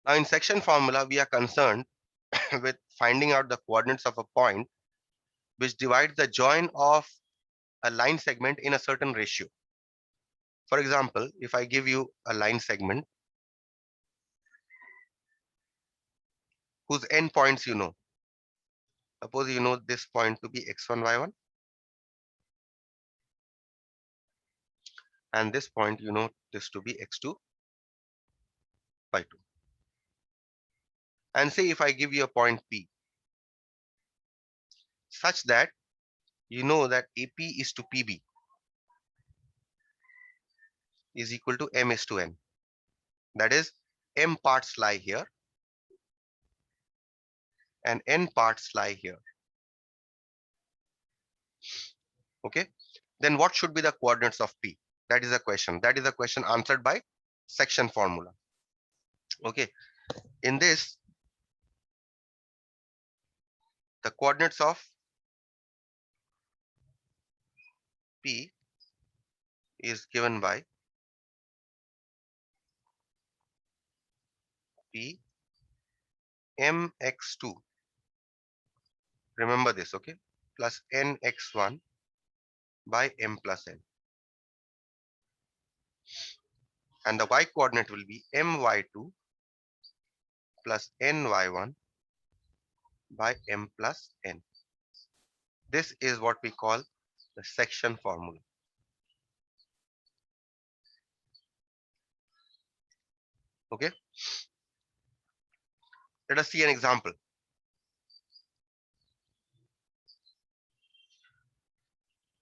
Now in section formula, we are concerned with finding out the coordinates of a point which divides the join of a line segment in a certain ratio. For example, if I give you a line segment whose endpoints you know, suppose you know this point to be x1, y1, and this point you know this to be x2, y2. And say if I give you a point P such that you know that AP is to PB is equal to M is to N. That is, M parts lie here and N parts lie here. Okay. Then what should be the coordinates of P? That is a question. That is a question answered by section formula. Okay. In this, the coordinates of P is given by P mx2. Remember this, okay? Plus nx1 by m plus n. And the y coordinate will be my2 plus ny1 by m plus n. This is what we call the section formula. Okay. Let us see an example.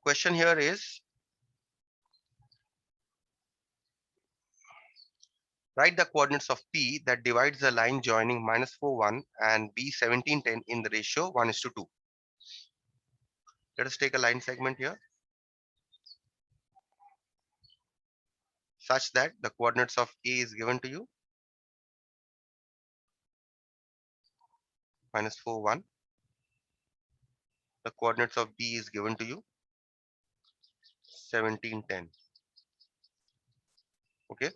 Question here is, write the coordinates of P that divides the line joining -4, 1 and B 17, 10 in the ratio 1:2. Let us take a line segment here such that the coordinates of A is given to you -4, 1. The coordinates of B is given to you 17, 10. Okay.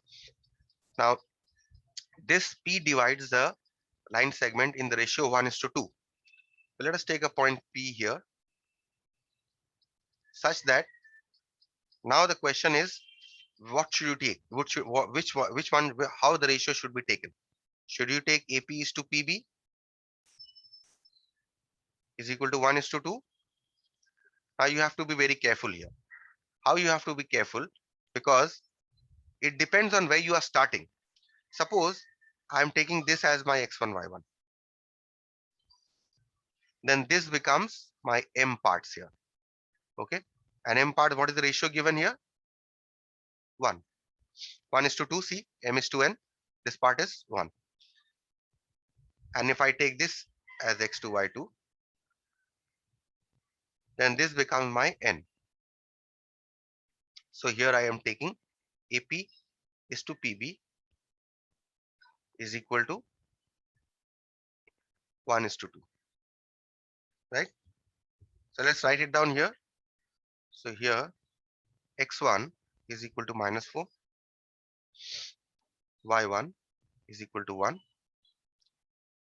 Now this P divides the line segment in the ratio 1:2. So let us take a point P here such that now the question is, what should you take? Which one, how the ratio should be taken? Should you take AP is to PB is equal to 1:2? Now you have to be very careful here. How you have to be careful? Because it depends on where you are starting. Suppose I am taking this as my x1, y1. Then this becomes my M parts here. Okay. And M part, what is the ratio given here? 1. 1:2. See, M is to N. This part is 1. And if I take this as x2, y2, then this becomes my N. So here I am taking AP is to PB is equal to 1:2. Right? So let's write it down here. So here x1 is equal to -4, y1 is equal to 1,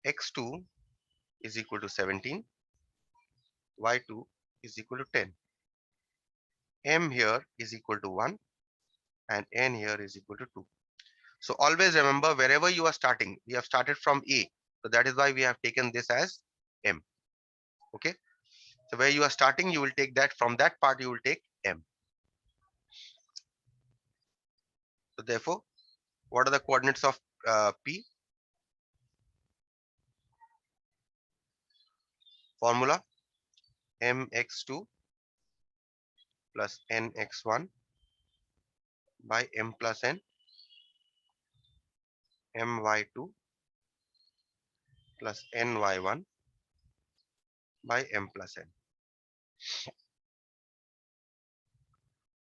x2 is equal to 17, y2 is equal to 10. M here is equal to 1 and N here is equal to 2. So always remember, wherever you are starting, we have started from A. So that is why we have taken this as M. Okay. So where you are starting, you will take that, from that part you will take M. So therefore, what are the coordinates of P? Formula mx2 plus nx1 by m plus n, my2 plus ny1 by m plus n.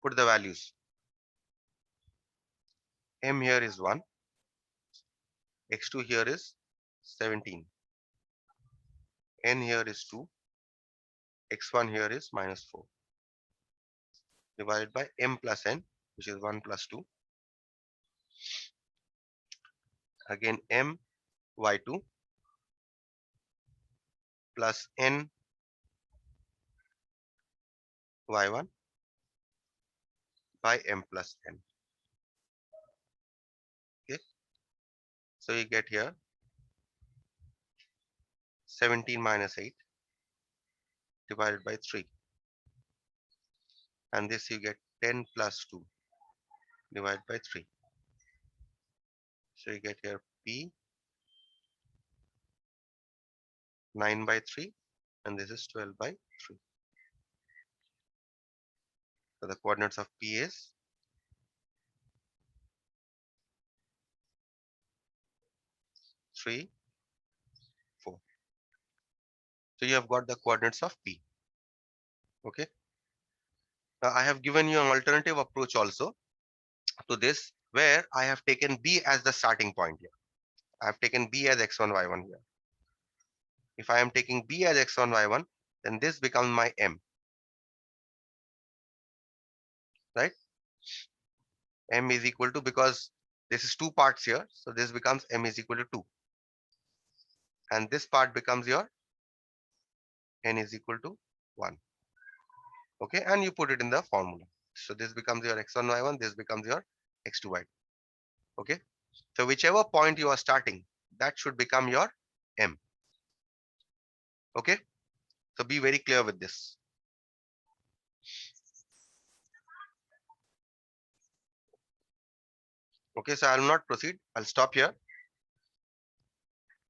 Put the values. M here is 1, x2 here is 17, n here is 2, x1 here is -4, divided by m plus n, which is 1 plus 2. Again, m y2 plus n y1 by m plus n. Okay, so you get here 17 minus 8 divided by 3, and this you get 10 plus 2 divided by 3. So you get here p 9 by 3, and this is 12 by 3. So the coordinates of p is 3, 4. So you have got the coordinates of p. Okay. Now I have given you an alternative approach also to this, where I have taken b as the starting point here. I have taken b as x1, y1 here. If I am taking b as x1, y1, then this becomes my m, right? M is equal to, because this is two parts here, so this becomes m is equal to 2. And this part becomes your n is equal to 1. Okay, and you put it in the formula. So this becomes your x1, y1, this becomes your x2, y2. Okay, so whichever point you are starting, that should become your m. Okay, so be very clear with this. Okay, so I will not proceed. I'll stop here.